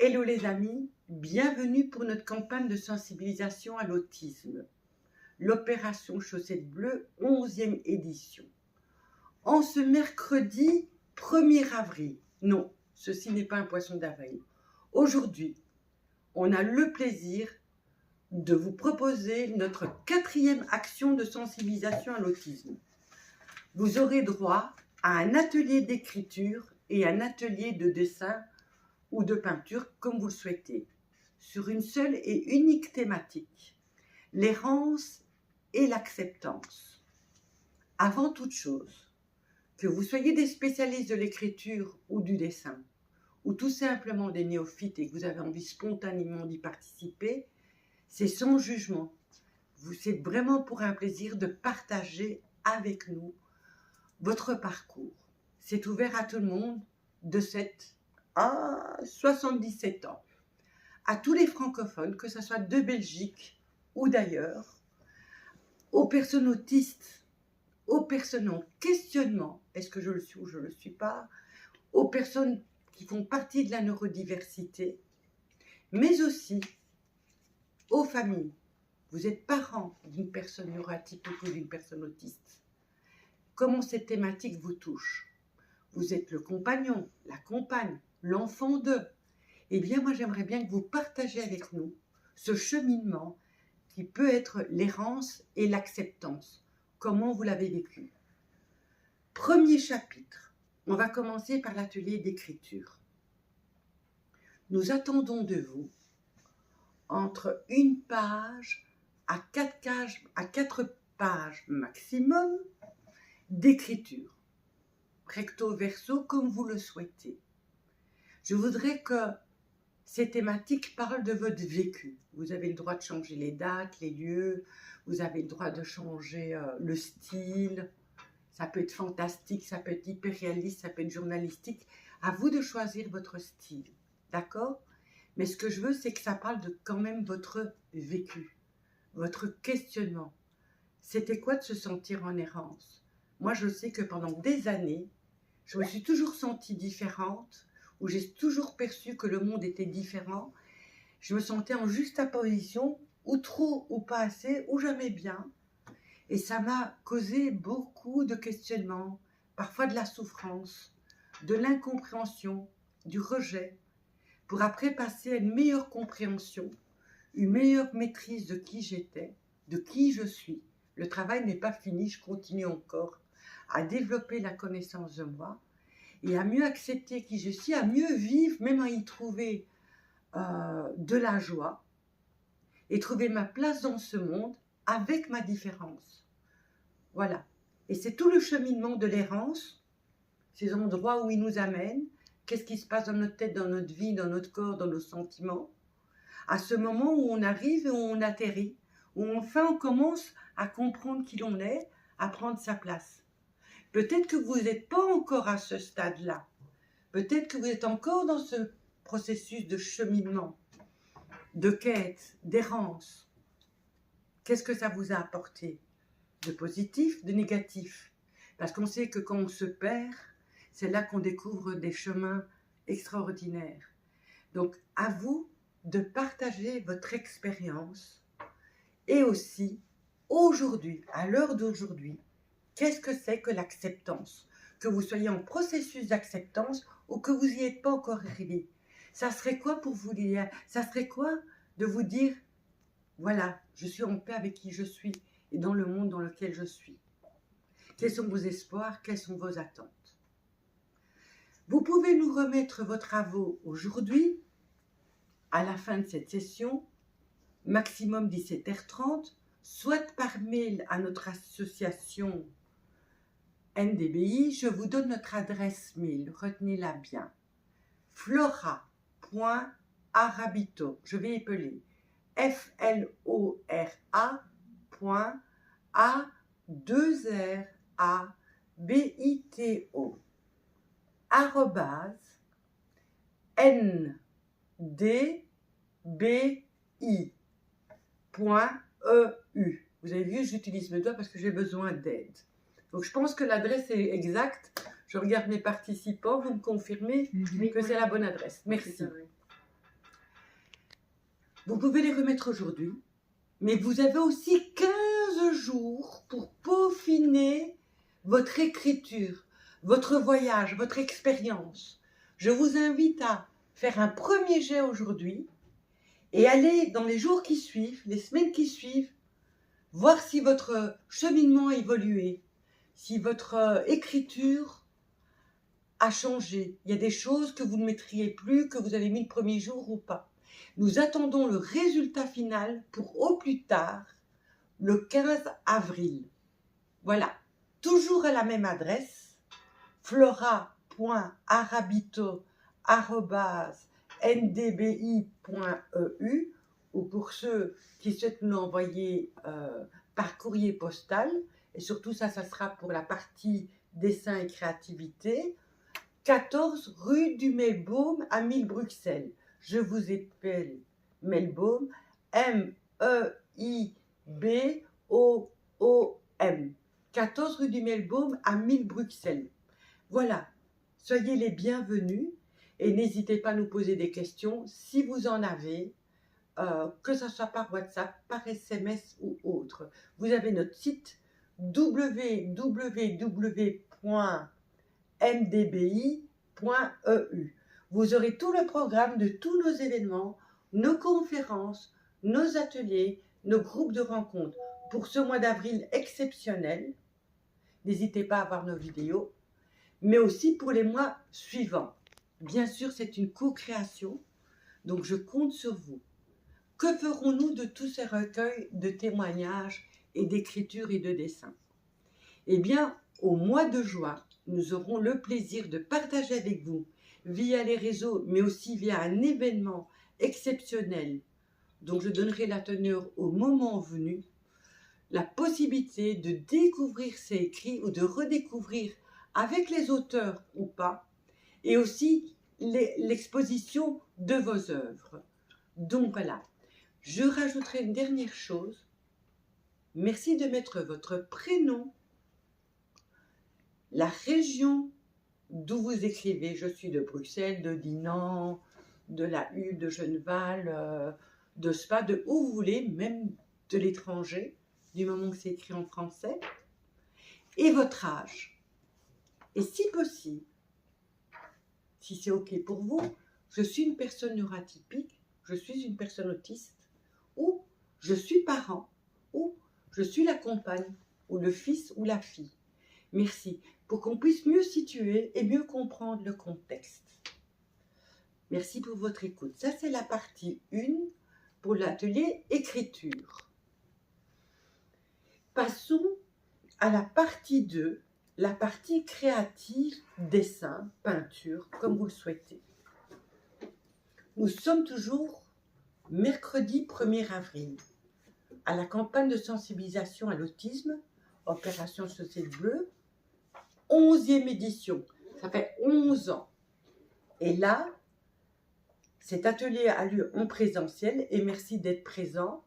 Hello les amis, bienvenue pour notre campagne de sensibilisation à l'autisme. L'opération Chaussette Bleue, 11e édition. En ce mercredi 1er avril, non, ceci n'est pas un poisson d'avril. Aujourd'hui, on a le plaisir de vous proposer notre 4e action de sensibilisation à l'autisme. Vous aurez droit à un atelier d'écriture et un atelier de dessin ou de peinture, comme vous le souhaitez, sur une seule et unique thématique, l'errance et l'acceptance. Avant toute chose, que vous soyez des spécialistes de l'écriture ou du dessin, ou tout simplement des néophytes et que vous avez envie spontanément d'y participer, c'est sans jugement. C'est vraiment pour un plaisir de partager avec nous votre parcours. C'est ouvert à tout le monde de 7 à 77 ans, à tous les francophones, que ce soit de Belgique ou d'ailleurs, aux personnes autistes, aux personnes en questionnement, est-ce que je le suis ou je ne le suis pas, aux personnes qui font partie de la neurodiversité, mais aussi aux familles. Vous êtes parent d'une personne neuroatypique ou d'une personne autiste. Comment cette thématique vous touche? Vous êtes le compagnon, la compagne, l'enfant d'eux. Eh bien, moi, j'aimerais bien que vous partagiez avec nous ce cheminement qui peut être l'errance et l'acceptance. Comment vous l'avez vécu? Premier chapitre. On va commencer par l'atelier d'écriture. Nous attendons de vous entre une page à 4 pages maximum d'écriture. Recto verso, comme vous le souhaitez. Je voudrais que ces thématiques parlent de votre vécu. Vous avez le droit de changer les dates, les lieux, vous avez le droit de changer le style. Ça peut être fantastique, ça peut être hyper réaliste, ça peut être journalistique. À vous de choisir votre style, d'accord? Mais ce que je veux, c'est que ça parle de quand même votre vécu, votre questionnement. C'était quoi de se sentir en errance? Moi, je sais que pendant des années, je me suis toujours sentie différente, où j'ai toujours perçu que le monde était différent. Je me sentais en juxtaposition, ou trop ou pas assez, ou jamais bien. Et ça m'a causé beaucoup de questionnements, parfois de la souffrance, de l'incompréhension, du rejet, pour après passer à une meilleure compréhension, une meilleure maîtrise de qui j'étais, de qui je suis. Le travail n'est pas fini, je continue encore à développer la connaissance de moi et à mieux accepter qui je suis, à mieux vivre, même à y trouver de la joie et trouver ma place dans ce monde avec ma différence. Voilà. Et c'est tout le cheminement de l'errance, ces endroits où il nous amène, qu'est-ce qui se passe dans notre tête, dans notre vie, dans notre corps, dans nos sentiments, à ce moment où on arrive et où on atterrit, où enfin on commence à comprendre qui l'on est, à prendre sa place. Peut-être que vous n'êtes pas encore à ce stade-là. Peut-être que vous êtes encore dans ce processus de cheminement, de quête, d'errance. Qu'est-ce que ça vous a apporté? De positif, de négatif? Parce qu'on sait que quand on se perd, c'est là qu'on découvre des chemins extraordinaires. Donc, à vous de partager votre expérience et aussi, aujourd'hui, à l'heure d'aujourd'hui, qu'est-ce que c'est que l'acceptance? Que vous soyez en processus d'acceptance ou que vous n'y êtes pas encore arrivé. Ça serait quoi pour vous dire? Ça serait quoi de vous dire, voilà, je suis en paix avec qui je suis et dans le monde dans lequel je suis. Quels sont vos espoirs? Quelles sont vos attentes? Vous pouvez nous remettre vos travaux aujourd'hui, à la fin de cette session, maximum 17h30, soit par mail à notre association NDBI, je vous donne notre adresse mail, retenez-la bien. flora.arabito, je vais épeler, FLORA.A2RABITO @ndbi.eu. Vous avez vu, j'utilise mes doigts parce que j'ai besoin d'aide. Donc je pense que l'adresse est exacte. Je regarde mes participants, vous me confirmez que c'est la bonne adresse. Merci. Vous pouvez les remettre aujourd'hui, mais vous avez aussi 15 jours pour peaufiner votre écriture, votre voyage, votre expérience. Je vous invite à faire un premier jet aujourd'hui et aller dans les jours qui suivent, les semaines qui suivent, voir si votre cheminement a évolué, si votre écriture a changé. Il y a des choses que vous ne mettriez plus, que vous avez mis le premier jour ou pas. Nous attendons le résultat final pour au plus tard, le 15 avril. Voilà, toujours à la même adresse, flora.arabito@ndbi.eu, ou pour ceux qui souhaitent nous l'envoyer par courrier postal, et surtout ça sera pour la partie dessin et créativité, 14 rue du Melbourne à 1000 Bruxelles. Je vous appelle Melbourne, M-E-I-B-O-O-M. 14 rue du Melbourne à 1000 Bruxelles. Voilà, soyez les bienvenus et n'hésitez pas à nous poser des questions si vous en avez, que ce soit par WhatsApp, par SMS ou autre. Vous avez notre site www.ndbi.eu. Vous aurez tout le programme de tous nos événements, nos conférences, nos ateliers, nos groupes de rencontres. Pour ce mois d'avril exceptionnel, n'hésitez pas à voir nos vidéos, mais aussi pour les mois suivants. Bien sûr, c'est une co-création, donc je compte sur vous. Que ferons-nous de tous ces recueils de témoignages et d'écriture et de dessin? Eh bien, au mois de juin, nous aurons le plaisir de partager avec vous, via les réseaux, mais aussi via un événement exceptionnel, dont je donnerai la teneur au moment venu, la possibilité de découvrir ces écrits ou de redécouvrir avec les auteurs ou pas, et aussi l'exposition de vos œuvres. Donc voilà, je rajouterai une dernière chose. Merci de mettre votre prénom, la région d'où vous écrivez. Je suis de Bruxelles, de Dinan, de la Hulpe, de Genneval, de Spa, de où vous voulez, même de l'étranger, du moment que c'est écrit en français, et votre âge. Et si possible, si c'est OK pour vous, je suis une personne neuroatypique, je suis une personne autiste, ou je suis parent, ou je suis la compagne, ou le fils ou la fille. Merci, pour qu'on puisse mieux situer et mieux comprendre le contexte. Merci pour votre écoute. Ça, c'est la partie 1 pour l'atelier écriture. Passons à la partie 2, la partie créative, dessin, peinture, comme vous le souhaitez. Nous sommes toujours mercredi 1er avril, à la campagne de sensibilisation à l'autisme, Opération Chaussette Bleue, 11e édition. Ça fait 11 ans. Et là, cet atelier a lieu en présentiel, et merci d'être présent,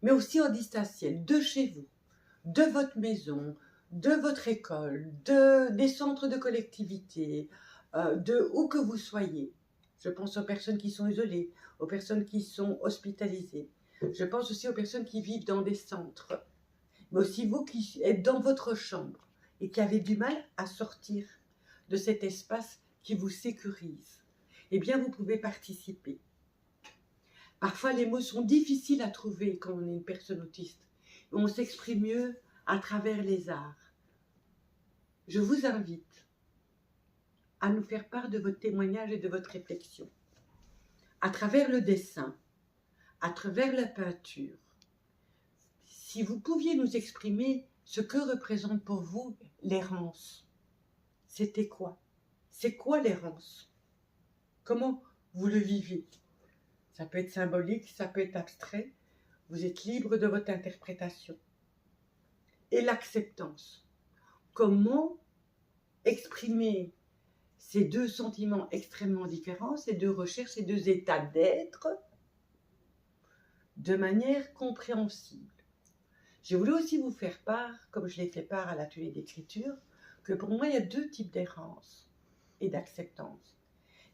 mais aussi en distanciel, de chez vous, de votre maison, de votre école, des centres de collectivité, de où que vous soyez. Je pense aux personnes qui sont isolées, aux personnes qui sont hospitalisées. Je pense aussi aux personnes qui vivent dans des centres, mais aussi vous qui êtes dans votre chambre et qui avez du mal à sortir de cet espace qui vous sécurise. Eh bien, vous pouvez participer. Parfois, les mots sont difficiles à trouver quand on est une personne autiste. On s'exprime mieux à travers les arts. Je vous invite à nous faire part de votre témoignage et de votre réflexion. À travers le dessin, à travers la peinture. Si vous pouviez nous exprimer ce que représente pour vous l'errance, c'était quoi? C'est quoi l'errance? Comment vous le vivez? Ça peut être symbolique, ça peut être abstrait. Vous êtes libre de votre interprétation. Et l'acceptance. Comment exprimer ces deux sentiments extrêmement différents, ces deux recherches, ces deux états d'être de manière compréhensible. Je voulais aussi vous faire part, comme je l'ai fait part à l'atelier d'écriture, que pour moi, il y a deux types d'errance et d'acceptance.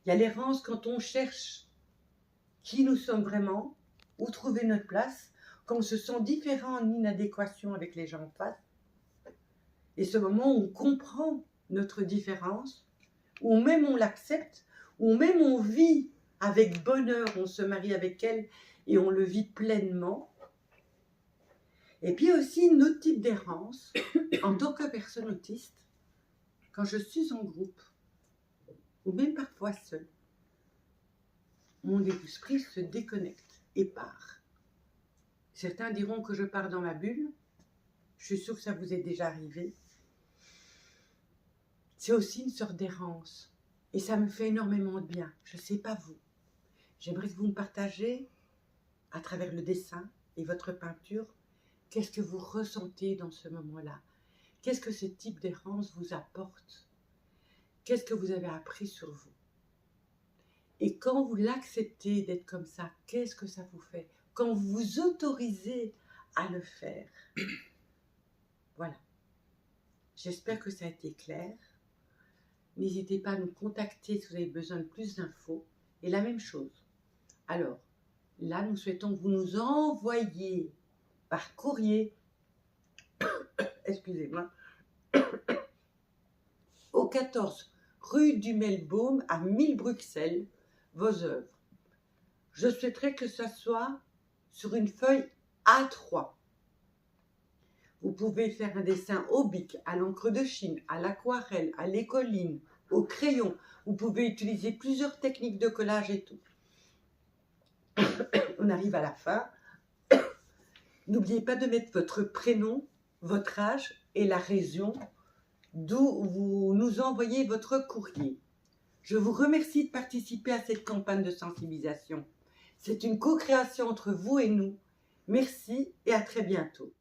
Il y a l'errance quand on cherche qui nous sommes vraiment, où trouver notre place quand on se sent différent, en inadéquation avec les gens en face. Et ce moment où on comprend notre différence, où même on l'accepte, où même on vit avec bonheur, on se marie avec elle et on le vit pleinement. Et puis aussi une autre type d'errance, en tant que personne autiste, quand je suis en groupe, ou même parfois seule, mon esprit se déconnecte et part. Certains diront que je pars dans ma bulle. Je suis sûre que ça vous est déjà arrivé. C'est aussi une sorte d'errance. Et ça me fait énormément de bien. Je ne sais pas vous. J'aimerais que vous me partagez, à travers le dessin et votre peinture, qu'est-ce que vous ressentez dans ce moment-là? Qu'est-ce que ce type d'errance vous apporte? Qu'est-ce que vous avez appris sur vous? Et quand vous l'acceptez d'être comme ça, qu'est-ce que ça vous fait? Quand vous vous autorisez à le faire. Voilà. J'espère que ça a été clair. N'hésitez pas à nous contacter si vous avez besoin de plus d'infos. Et la même chose. Alors, là, nous souhaitons que vous nous envoyiez par courrier, excusez-moi, au 14 rue du Melbaume à 1000 Bruxelles, vos œuvres. Je souhaiterais que ça soit sur une feuille A3. Vous pouvez faire un dessin au bic, à l'encre de Chine, à l'aquarelle, à l'écoline, au crayon. Vous pouvez utiliser plusieurs techniques de collage et tout. On arrive à la fin. N'oubliez pas de mettre votre prénom, votre âge et la région d'où vous nous envoyez votre courrier. Je vous remercie de participer à cette campagne de sensibilisation. C'est une co-création entre vous et nous. Merci et à très bientôt.